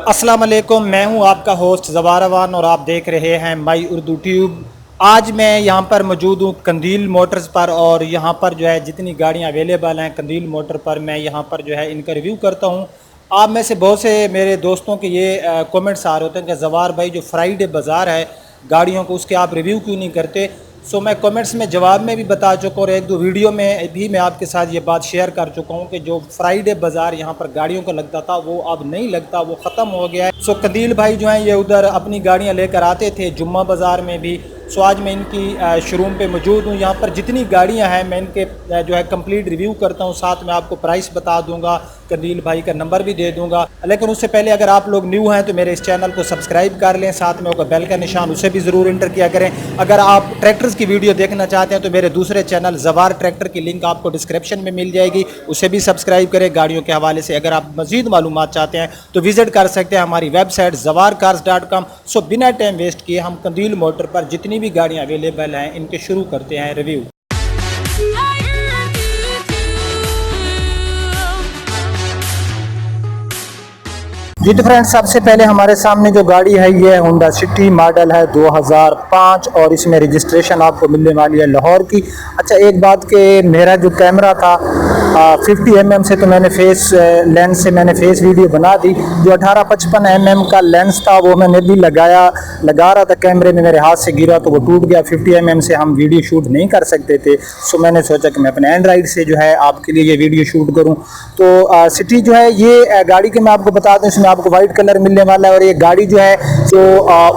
अस्सलाम वालेकुम, मैं हूं आपका होस्ट ज़वार अवान और आप देख रहे हैं माई उर्दू ट्यूब। आज मैं यहां पर मौजूद हूं कंदील मोटर्स पर और यहां पर जो है जितनी गाड़ियां अवेलेबल हैं कंदील मोटर पर मैं यहां पर जो है इनका रिव्यू करता हूं। आप में से बहुत से मेरे दोस्तों के ये कमेंट्स आ रहे होते हैं कि ज़वार भाई जो फ्राइडे बाज़ार है गाड़ियों को उसके आप रिव्यू क्यों नहीं करते। सो मैं कमेंट्स में जवाब में भी बता चुका हूँ और एक दो वीडियो में भी मैं आपके साथ ये बात शेयर कर चुका हूँ कि जो फ्राइडे बाज़ार यहाँ पर गाड़ियों का लगता था वो अब नहीं लगता, वो ख़त्म हो गया है। सो कंदील भाई जो हैं ये उधर अपनी गाड़ियाँ लेकर आते थे जुम्मा बाज़ार में भी। सो आज मैं इनकी शोरूम पे मौजूद हूँ। यहाँ पर जितनी गाड़ियाँ हैं मैं इनके जो है कंप्लीट रिव्यू करता हूँ, साथ में आपको प्राइस बता दूँगा, कंदील भाई का नंबर भी दे दूँगा। लेकिन उससे पहले अगर आप लोग न्यू हैं तो मेरे इस चैनल को सब्सक्राइब कर लें, साथ में होगा बेल का निशान उसे भी ज़रूर इंटर किया करें। अगर आप ट्रैक्टर्स की वीडियो देखना चाहते हैं तो मेरे दूसरे चैनल ज़वार ट्रैक्टर की लिंक आपको डिस्क्रिप्शन में मिल जाएगी, उसे भी सब्सक्राइब करें। गाड़ियों के हवाले से अगर आप मज़ीद मालूमात चाहते हैं तो विज़िट कर सकते हैं हमारी वेबसाइट zawarcars.com। सो बिना टाइम वेस्ट किए हम कंदील मोटर पर जितनी भी गाड़ियाँ अवेलेबल हैं इनके शुरू करते हैं रिव्यू। जी तो फ्रेंड्स, सबसे पहले हमारे सामने जो गाड़ी है ये होंडा सिटी मॉडल है 2005 और इसमें रजिस्ट्रेशन आपको मिलने वाली है लाहौर की। अच्छा एक बात कि मेरा जो कैमरा था 50 mm से तो मैंने फेस लेंस से मैंने फेस वीडियो बना दी। जो 18-55 mm का लेंस था वो मैंने भी लगा रहा था कैमरे में, मेरे हाथ से गिरा तो वो टूट गया। 50 mm से हम वीडियो शूट नहीं कर सकते थे। सो मैंने सोचा कि मैं अपने एंड्रॉइड से जो है आपके लिए ये वीडियो शूट करूँ। तो सिटी जो है ये गाड़ी के मैं आपको बता दूँ इसमें आपको वाइट कलर मिलने वाला है और ये गाड़ी जो है जो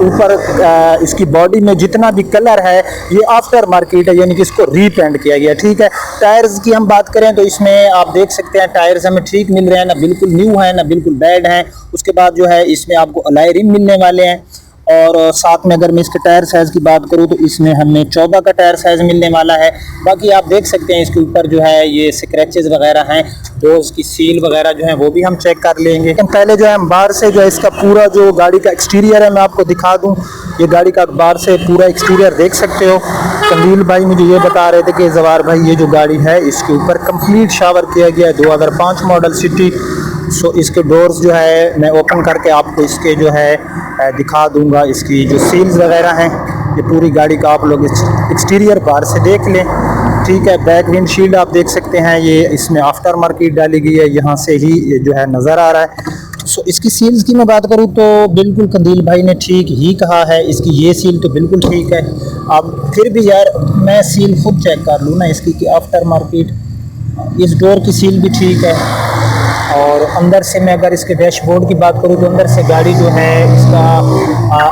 ऊपर इसकी बॉडी में जितना भी कलर है ये आफ्टर मार्केट है, यानी कि इसको रीपेंट किया गया। ठीक है, टायर्स की हम बात करें तो इसमें आप देख सकते हैं टायर्स हमें ठीक मिल रहे हैं, ना बिल्कुल न्यू है ना बिल्कुल बैड है। उसके बाद जो है इसमें आपको अलॉय रिम मिलने वाले हैं और साथ में अगर मैं इसके टायर साइज़ की बात करूं तो इसमें हमें 14 का टायर साइज़ मिलने वाला है। बाकी आप देख सकते हैं इसके ऊपर जो है ये स्क्रैचेस वगैरह हैं, डोर्स की सील वगैरह जो है वो भी हम चेक कर लेंगे। लेकिन पहले जो है हम बाहर से जो है इसका पूरा जो गाड़ी का एक्सटीरियर है मैं आपको दिखा दूं। ये गाड़ी का बाहर से पूरा एक्सटीरियर देख सकते हो। कंदील भाई मुझे ये बता रहे थे कि ज़वार भाई ये जो गाड़ी है इसके ऊपर कंप्लीट शावर किया गया है, 2005 मॉडल सिटी। सो इसके डोर्स जो है मैं ओपन करके आपको इसके जो है दिखा दूंगा। इसकी जो सील्स वगैरह हैं ये पूरी गाड़ी का आप लोग एक्सटीरियर बाहर से देख लें। ठीक है, बैक विंडशील्ड आप देख सकते हैं ये इसमें आफ्टर मार्केट डाली गई है, यहाँ से ही ये जो है नज़र आ रहा है। सो इसकी सील्स की मैं बात करूँ तो बिल्कुल कंदील भाई ने ठीक ही कहा है, इसकी ये सील तो बिल्कुल ठीक है। अब फिर भी यार मैं सील खुद चेक कर लूँ ना इसकी कि आफ्टर मार्केट। इस डोर की सील भी ठीक है और अंदर से मैं अगर इसके डैशबोर्ड की बात करूँ तो अंदर से गाड़ी जो है इसका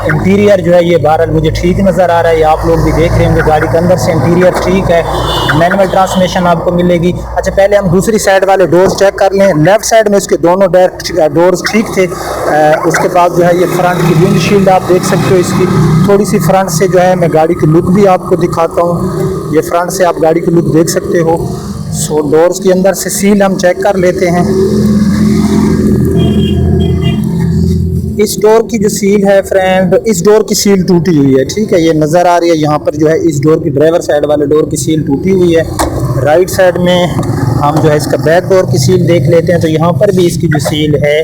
इंटीरियर जो है ये बहरहाल मुझे ठीक नज़र आ रहा है। ये आप लोग भी देख रहे होंगे गाड़ी के अंदर से इंटीरियर ठीक है, मैनुअल ट्रांसमिशन आपको मिलेगी। अच्छा पहले हम दूसरी साइड वाले डोर्स चेक कर लें। लेफ्ट साइड में इसके दोनों डोर्स ठीक थे। उसके बाद जो है ये फ्रंट की विंडशील्ड आप देख सकते हो, इसकी थोड़ी सी फ्रंट से जो है मैं गाड़ी की लुक भी आपको दिखाता हूँ। ये फ्रंट से आप गाड़ी की लुक देख सकते हो। सो डोर्स के अंदर से सील हम चेक कर लेते हैं। इस डोर की जो सील है फ्रेंड, इस डोर की सील टूटी हुई है। ठीक है, ये नज़र आ रही है यहाँ पर जो है इस डोर की ड्राइवर साइड वाले डोर की सील टूटी हुई है। राइट साइड में हम जो है इसका बैक डोर की सील देख लेते हैं तो यहाँ पर भी इसकी जो सील है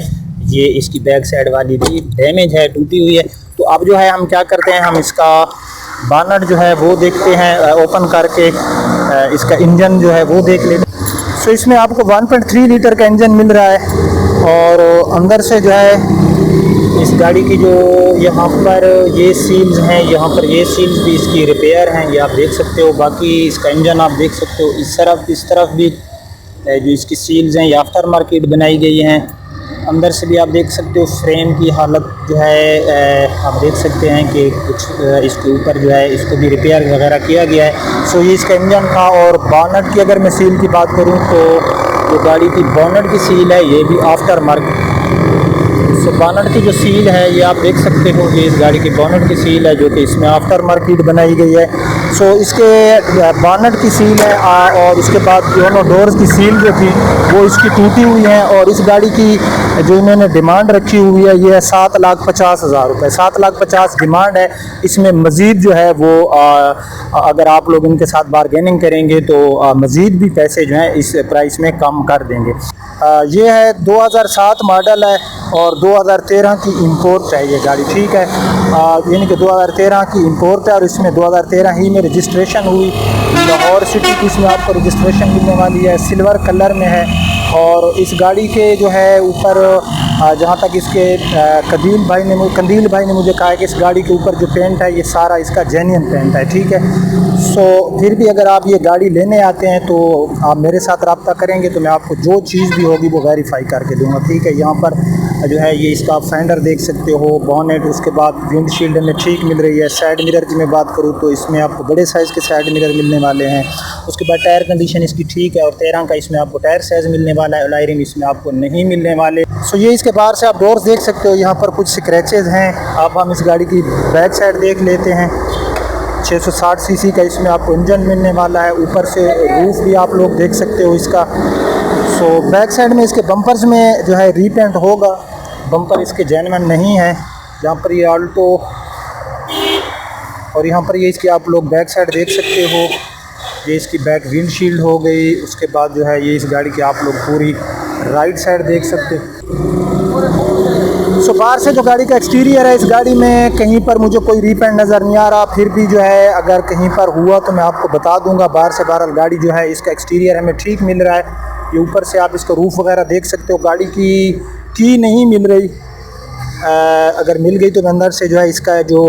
ये इसकी बैक साइड वाली भी डैमेज है, टूटी हुई है। तो अब जो है हम क्या करते हैं, हम इसका बानट जो है वो देखते हैं ओपन करके, इसका इंजन जो है वो देख लेते हैं। सो इसमें आपको 1.3 लीटर का इंजन मिल रहा है और अंदर से जो है इस गाड़ी की जो यहाँ पर ये सील्स हैं, यहाँ पर ये सील्स भी इसकी रिपेयर हैं, ये आप देख सकते हो। बाकी इसका इंजन आप देख सकते हो, इस तरफ भी जो इसकी सील्स हैं ये आफ्टर मार्केट बनाई गई हैं। अंदर से भी आप देख सकते हो फ्रेम की हालत जो है आप देख सकते हैं कि कुछ इसके ऊपर जो है इसको भी रिपेयर वगैरह किया गया है। सो ये इसका इंजन था। और बॉनेट की अगर मैं सील की बात करूं तो जो गाड़ी की बॉनेट की सील है ये भी आफ्टर मार्केट। सो बॉनेट की जो सील है ये आप देख सकते हो, ये इस गाड़ी की बॉनेट की सील है जो कि इसमें आफ्टर मार्केट बनाई गई है। सो इसके बॉनेट की सील है और उसके बाद दोनों डोर्स की सील जो थी वो इसकी टूटी हुई है। और इस गाड़ी की जो इन्होंने डिमांड रखी हुई है ये है 7,50,000 रुपये। 7,50,000 डिमांड है। इसमें मज़ीद जो है वो अगर आप लोग इनके साथ बारगेनिंग करेंगे तो मज़ीद भी पैसे जो हैं इस प्राइस में कम कर देंगे। ये है 2007 मॉडल है और 2013 की इंपोर्ट है ये गाड़ी, ठीक है। यानी कि 2013 की इंपोर्ट है और इसमें 2013 ही में रजिस्ट्रेशन हुई। लाहौर सिटी की इसमें आपको रजिस्ट्रेशन मिलने वाली है, सिल्वर कलर में है। और इस गाड़ी के जो है ऊपर जहाँ तक इसके कंदील भाई ने मुझे कहा है कि इस गाड़ी के ऊपर जो पेंट है ये सारा इसका जेन्युइन पेंट है, ठीक है। सो फिर भी अगर आप ये गाड़ी लेने आते हैं तो आप मेरे साथ रब्ता करेंगे तो मैं आपको जो चीज़ भी होगी वो वेरीफाई करके दूंगा, ठीक है। यहाँ पर जो है ये इसका फेंडर देख सकते हो, बॉनेट, उसके बाद विंडशील्ड में ठीक मिल रही है। साइड मिरर की मैं बात करूँ तो इसमें आपको बड़े साइज़ के साइड मिरर मिलने वाले हैं। उसके बाद टायर कंडीशन इसकी ठीक है और 13 का इसमें आपको टायर साइज़ मिलने वाला है। अलॉय रिम इसमें आपको नहीं मिलने वाले। सो ये इसके बाहर से आप डोर्स देख सकते हो, यहाँ पर कुछ स्क्रैचेज़ हैं। अब हम इस गाड़ी की बैक साइड देख लेते हैं। 660 सीसी का इसमें आपको इंजन मिलने वाला है। ऊपर से रूफ भी आप लोग देख सकते हो इसका। सो बैक साइड में इसके बम्पर्स में जो है रीपेंट होगा, बम्पर इसके जेन्युइन नहीं है। जहाँ पर ये आल्टो और यहाँ पर ये इसकी आप लोग बैक साइड देख सकते हो, ये इसकी बैक विंडशील्ड हो गई। उसके बाद जो है ये इस गाड़ी की आप लोग पूरी राइट साइड देख सकते हो। सो बाहर से जो गाड़ी का एक्सटीरियर है, इस गाड़ी में कहीं पर मुझे कोई रीपेंट नज़र नहीं आ रहा। फिर भी जो है अगर कहीं पर हुआ तो मैं आपको बता दूंगा। बाहर से बहरहाल गाड़ी जो है इसका एक्सटीरियर हमें ठीक मिल रहा है। ये ऊपर से आप इसका रूफ वगैरह देख सकते हो। गाड़ी की नहीं मिल रही, अगर मिल गई तो मैं अंदर से जो है इसका जो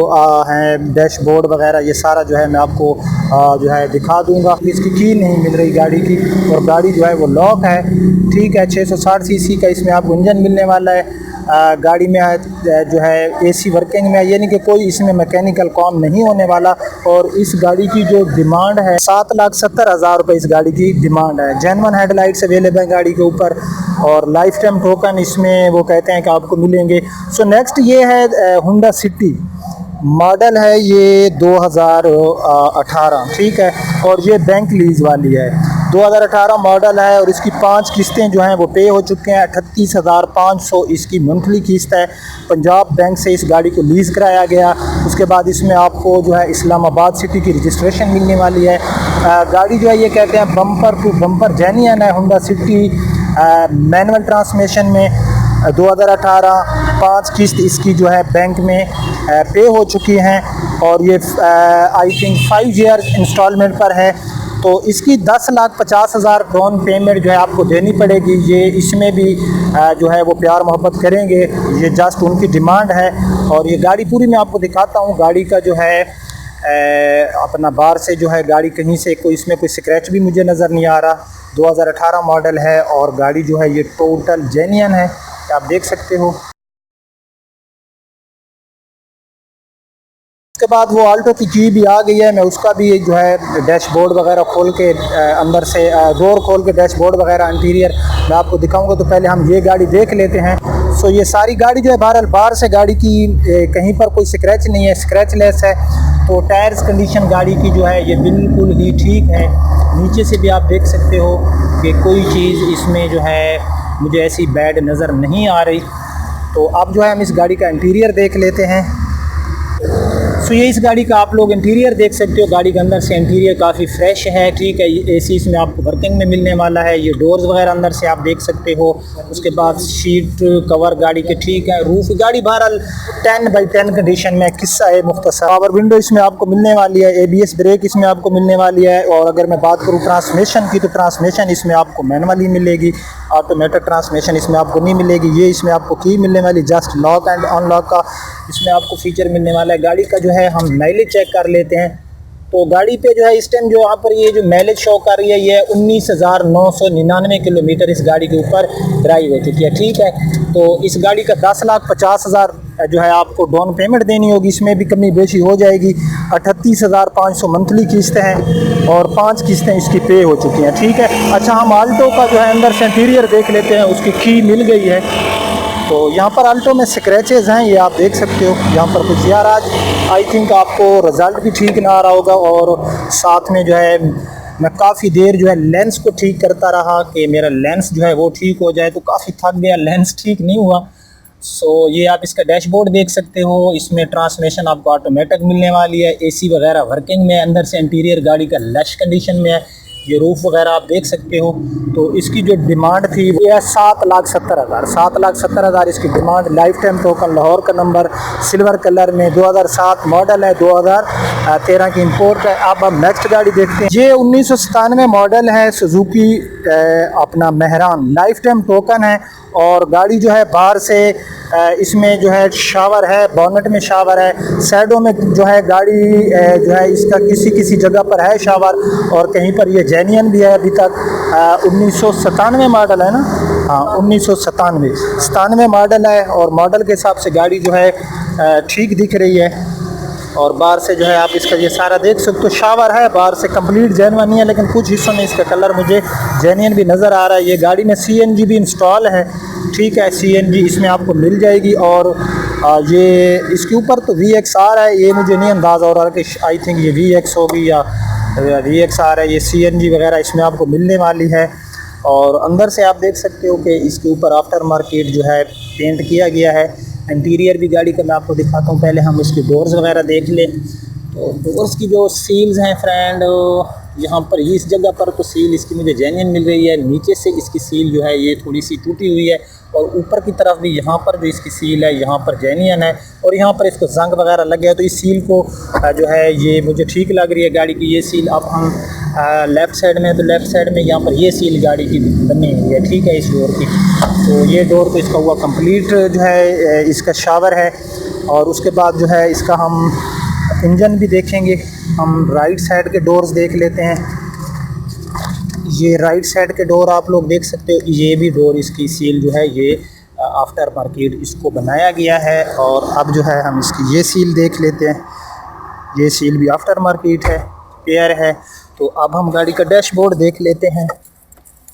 है डैशबोर्ड वगैरह ये सारा जो है मैं आपको जो है दिखा दूंगा। इसकी की नहीं मिल रही गाड़ी की और गाड़ी जो है वो लॉक है, ठीक है। 660 सीसी का इसमें आपको इंजन मिलने वाला है। गाड़ी में जो है एसी वर्किंग में, यानी कि कोई इसमें मैकेनिकल काम नहीं होने वाला। और इस गाड़ी की जो डिमांड है 7,70,000 रुपये इस गाड़ी की डिमांड है। जेन्युइन हेडलाइट्स अवेलेबल है गाड़ी के ऊपर और लाइफ टाइम टोकन इसमें वो कहते हैं कि आपको मिलेंगे। सो नेक्स्ट ये है होंडा सिटी मॉडल है, ये 2018, ठीक है। और ये बैंक लीज वाली है, 2018 मॉडल है और इसकी 5 किस्तें जो हैं वो पे हो चुके हैं। 38,500 इसकी मंथली किस्त है। पंजाब बैंक से इस गाड़ी को लीज़ कराया गया। उसके बाद इसमें आपको जो है इस्लामाबाद सिटी की रजिस्ट्रेशन मिलने वाली है। गाड़ी जो है ये कहते हैं बम्पर टू बम्पर जेन्युइन है। होंडा सिटी मैनुअल ट्रांसमिशन में 2018 5 किस्त इसकी जो है बैंक में पे हो चुकी हैं और ये आई थिंक 5 ईयर्स इंस्टॉलमेंट पर है। तो इसकी 10,50,000 डाउन पेमेंट जो है आपको देनी पड़ेगी। ये इसमें भी जो है वो प्यार मोहब्बत करेंगे, ये जस्ट उनकी डिमांड है। और ये गाड़ी पूरी मैं आपको दिखाता हूँ। गाड़ी का जो है अपना बाहर से जो है गाड़ी कहीं से कोई इसमें कोई स्क्रैच भी मुझे नज़र नहीं आ रहा। 2018 मॉडल है और गाड़ी जो है ये टोटल जेन्युइन है, आप देख सकते हो। उसके बाद वो आल्टो की की भी आ गई है। मैं उसका भी जो है डैशबोर्ड वगैरह खोल के अंदर से डोर खोल के डैशबोर्ड वगैरह इंटीरियर मैं आपको दिखाऊंगा। तो पहले हम ये गाड़ी देख लेते हैं। सो ये सारी गाड़ी जो है बहरहाल बाहर से गाड़ी की कहीं पर कोई स्क्रैच नहीं है, स्क्रैचलेस है। तो टायर्स कंडीशन गाड़ी की जो है ये बिल्कुल ही ठीक है। नीचे से भी आप देख सकते हो कि कोई चीज़ इसमें जो है मुझे ऐसी बैड नज़र नहीं आ रही। तो अब जो है हम इस गाड़ी का इंटीरियर देख लेते हैं। सो ये इस गाड़ी का आप लोग इंटीरियर देख सकते हो। गाड़ी के अंदर से इंटीरियर काफ़ी फ्रेश है, ठीक है। ये एसी इसमें आपको वर्किंग में मिलने वाला है। ये डोर्स वगैरह अंदर से आप देख सकते हो। उसके बाद शीट कवर गाड़ी के ठीक है। रूफ गाड़ी बहरहाल 10/10 कंडीशन में, किस्सा है मुख्तसर। पावर विंडो इसमें आपको मिलने वाली है। ABS ब्रेक इसमें आपको मिलने वाली है। और अगर मैं बात करूँ ट्रांसमिशन की तो ट्रांसमिशन इसमें आपको मैनुअल ही मिलेगी, ऑटोमेटिक ट्रांसमिशन इसमें आपको नहीं मिलेगी। ये इसमें आपको की मिलने वाली, जस्ट लॉक एंड अनलॉक का इसमें आपको फीचर मिलने वाला है। गाड़ी का जो है हम माइलेज चेक कर लेते हैं। तो गाड़ी पे जो है इस टाइम जो यहाँ पर ये जो माइलेज शो कर रही है ये 19,999 किलोमीटर इस गाड़ी के ऊपर ड्राइव हो चुकी है, ठीक है। तो इस गाड़ी का 10,50,000 जो है आपको डाउन पेमेंट देनी होगी। इसमें भी कमी बेशी हो जाएगी। 38,500 मंथली किस्त है और 5 किस्तें इसकी पे हो चुकी हैं, ठीक है। अच्छा, हम आल्टो का जो है अंदर से इंटीरियर देख लेते हैं। उसकी की मिल गई है। तो यहाँ पर अल्टो में स्क्रैचेस हैं, ये आप देख सकते हो। यहाँ पर कुछ यार आज आई थिंक आपको रिज़ल्ट भी ठीक ना आ रहा होगा, और साथ में जो है मैं काफ़ी देर जो है लेंस को ठीक करता रहा कि मेरा लेंस जो है वो ठीक हो जाए, तो काफ़ी थक गया, लेंस ठीक नहीं हुआ। ये आप इसका डैशबोर्ड देख सकते हो, इसमें ट्रांसमिशन आपको ऑटोमेटिक मिलने वाली है, एसी वगैरह वर्किंग में, अंदर से इंटीरियर गाड़ी का लश कंडीशन में है, ये रूफ वगैरह आप देख सकते हो। तो इसकी जो डिमांड थी वो है 7,70,000, 7,70,000 इसकी demand. Life time token, Lahore का नंबर, सिल्वर कलर में, 2007 मॉडल है, 2013 की इंपोर्ट है। अब हम नेक्स्ट गाड़ी देखते हैं। ये 1997 मॉडल है, सुजुकी अपना मेहरान, लाइफ टाइम टोकन है। और गाड़ी जो है बाहर से इसमें जो है शावर है, बोनट में शावर है, साइडों में जो है गाड़ी जो है इसका किसी जगह पर है शावर, और कहीं पर ये जेन्युइन भी है अभी तक। 1997 मॉडल है ना, हाँ 1997 मॉडल है, और मॉडल के हिसाब से गाड़ी जो है ठीक दिख रही है। और बाहर से जो है आप इसका ये सारा देख सकते हो, शावर है, बाहर से कंप्लीट जेन्युइन नहीं है, लेकिन कुछ हिस्सों में इसका कलर मुझे जेन्युइन भी नज़र आ रहा है। ये गाड़ी में CNG भी इंस्टॉल है, ठीक है, CNG इसमें आपको मिल जाएगी। और ये इसके ऊपर तो VXR है, ये मुझे नहीं अंदाज़ा हो रहा कि आई थिंक ये VX होगी या VXR है। ये CNG वगैरह इसमें आपको मिलने वाली है। और अंदर से आप देख सकते हो कि इसके ऊपर आफ्टर मार्केट जो है पेंट किया गया है। इंटीरियर भी गाड़ी का मैं आपको दिखाता हूँ, पहले हम इसके डोर्स वगैरह देख लें। तो डोर्स की जो सील्स हैं फ्रेंड, यहाँ पर इस जगह पर तो सील इसकी मुझे जेन्युइन मिल रही है, नीचे से इसकी सील जो है ये थोड़ी सी टूटी हुई है, और ऊपर की तरफ भी यहाँ पर जो इसकी सील है यहाँ पर जेन्युइन है, और यहाँ पर इसको जंग वगैरह लग गया। तो इस सील को जो है ये मुझे ठीक लग रही है गाड़ी की ये सील। अब हम लेफ़्ट साइड में, तो लेफ़्ट साइड में यहाँ पर ये सील गाड़ी की बनी हुई है, ठीक है, इस डोर की। तो ये डोर तो इसका हुआ कंप्लीट जो है इसका शावर है। और उसके बाद जो है इसका हम इंजन भी देखेंगे। हम राइट साइड के डोर्स देख लेते हैं। ये राइट साइड के डोर आप लोग देख सकते हो, ये भी डोर इसकी सील जो है ये आफ्टर मार्केट इसको बनाया गया है। और अब जो है हम इसकी ये सील देख लेते हैं, ये सील भी आफ्टर मार्केट है, पेयर है। तो अब हम गाड़ी का डैशबोर्ड देख लेते हैं।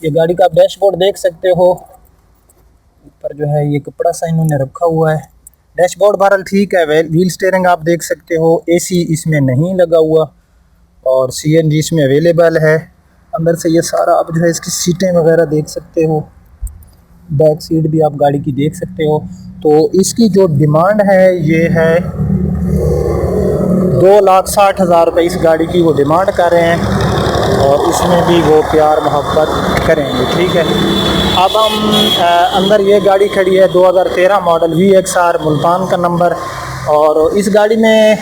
ये गाड़ी का आप डैशबोर्ड देख सकते हो, ऊपर जो है ये कपड़ा सा इन्होंने रखा हुआ है। डैशबोर्ड बहरहाल ठीक है। व्हील स्टीयरिंग आप देख सकते हो, AC इसमें नहीं लगा हुआ, और CNG इसमें अवेलेबल है। अंदर से ये सारा आप जो है इसकी सीटें वगैरह देख सकते हो, बैक सीट भी आप गाड़ी की देख सकते हो। तो इसकी जो डिमांड है ये है 2,60,000 रुपये इस गाड़ी की वो डिमांड कर रहे हैं, और इसमें भी वो प्यार मोहब्बत करेंगे, ठीक है। अब हम अंदर ये गाड़ी खड़ी है 2013 मॉडल VXR मुल्तान का नंबर। और इस गाड़ी में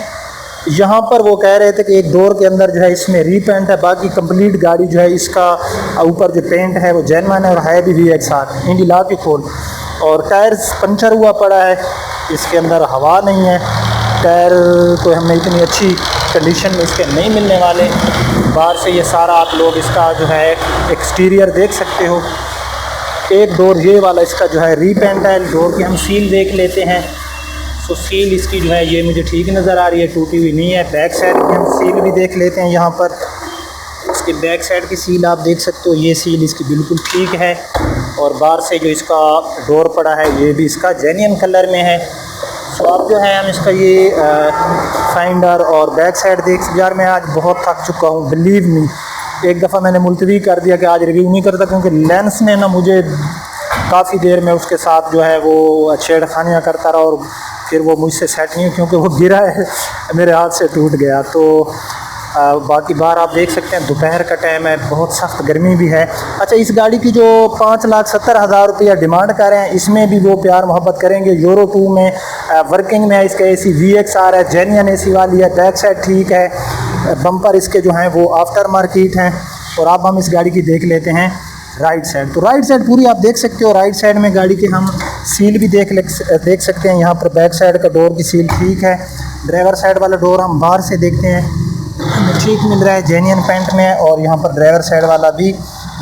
यहाँ पर वो कह रहे थे कि एक डोर के अंदर जो है इसमें रीपेंट है, बाकी कंप्लीट गाड़ी जो है इसका ऊपर जो पेंट है वो जेन्युइन है, और है भी VXR। इंडी ला के खोल। और टायर पंचर हुआ पड़ा है, इसके अंदर हवा नहीं है, टायर तो हमें इतनी अच्छी कंडीशन में इसके नहीं मिलने वाले। बाहर से ये सारा आप लोग इसका जो है एक्सटीरियर देख सकते हो। एक डोर ये वाला इसका जो है रीपेंट है। डोर की हम सील देख लेते हैं। तो सील इसकी जो है ये मुझे ठीक नज़र आ रही है, टूटी हुई नहीं है। बैक साइड की हम सील भी देख लेते हैं। यहाँ पर इसकी बैक साइड की सील आप देख सकते हो, ये सील इसकी बिल्कुल ठीक है। और बाहर से जो इसका डोर पड़ा है ये भी इसका जेन्युइन कलर में है। तो अब जो है हम इसका ये फाइंडर और बैक साइड देख। यार मैं आज बहुत थक चुका हूँ, बिलीव मी। एक दफ़ा मैंने मुलतवी कर दिया कि आज रिव्यू नहीं करता, क्योंकि लेंस ने ना मुझे काफ़ी देर में उसके साथ जो है वो छेड़खानियाँ करता रहा, और फिर वो मुझसे सेट नहीं, क्योंकि वो गिरा है मेरे हाथ से टूट गया। तो बाकी बाहर आप देख सकते हैं दोपहर का टाइम है, बहुत सख्त गर्मी भी है। अच्छा, इस गाड़ी की जो 5,70,000 रुपया डिमांड कर रहे हैं, इसमें भी वो प्यार मोहब्बत करेंगे। यूरो 2 में वर्किंग में है, इसका AC VXR है, जेन्युइन AC वाली है। बैक साइड ठीक है, बम्पर इसके जो हैं वो आफ्टर मार्केट हैं। और अब हम इस गाड़ी की देख लेते हैं राइट साइड। तो राइट साइड पूरी आप देख सकते हो। राइट साइड में गाड़ी की हम सील भी देख सकते हैं। यहाँ पर बैक साइड का डोर की सील ठीक है। ड्राइवर साइड वाला डोर हम बाहर से देखते हैं, हमें ठीक मिल रहा है, जेन्युइन पेंट में। और यहाँ पर ड्राइवर साइड वाला भी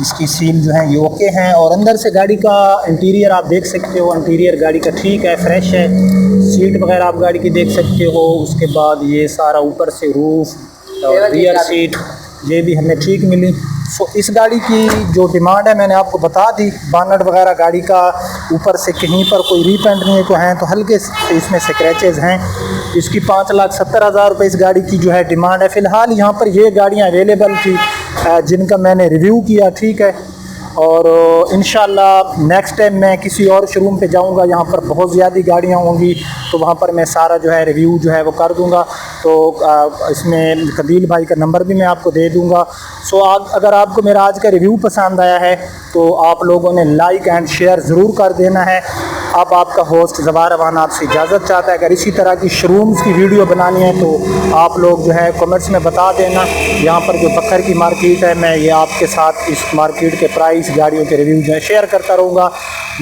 इसकी सील जो है ये ओके हैं। और अंदर से गाड़ी का इंटीरियर आप देख सकते हो, इंटीरियर गाड़ी का ठीक है, फ्रेश है। सीट वगैरह आप गाड़ी की देख सकते हो। उसके बाद ये सारा ऊपर से रूफ और रियर सीट ये भी हमें ठीक मिली। सो इस गाड़ी की जो डिमांड है मैंने आपको बता दी। बानट वगैरह गाड़ी का ऊपर से कहीं पर कोई रीपेंट नहीं है, तो हैं तो हल्के से इसमें स्क्रैचेस हैं। इसकी 5,70,000 रुपये इस गाड़ी की जो है डिमांड है। फ़िलहाल यहाँ पर ये गाड़ियाँ अवेलेबल थी जिनका मैंने रिव्यू किया, ठीक है। और इंशाल्लाह नेक्स्ट टाइम मैं किसी और शोरूम पे जाऊंगा, यहाँ पर बहुत ज़्यादा गाड़ियाँ होंगी, तो वहाँ पर मैं सारा जो है रिव्यू जो है वो कर दूंगा। तो इसमें कदील भाई का नंबर भी मैं आपको दे दूंगा। सो अगर आपको मेरा आज का रिव्यू पसंद आया है तो आप लोगों ने लाइक एंड शेयर ज़रूर कर देना है। अब आपका होस्ट ज़बार रवान आपसे इजाज़त चाहता है। अगर इसी तरह की शोरूम्स की वीडियो बनानी है तो आप लोग जो है कमेंट्स में बता देना। यहाँ पर जो बकर की मार्केट है, मैं ये आपके साथ इस मार्केट के प्राइस, गाड़ियों के रिव्यू जो है शेयर करता रहूँगा।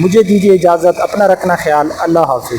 मुझे दीजिए इजाज़त, अपना रखना ख्याल, अल्लाह हाफ़िज़।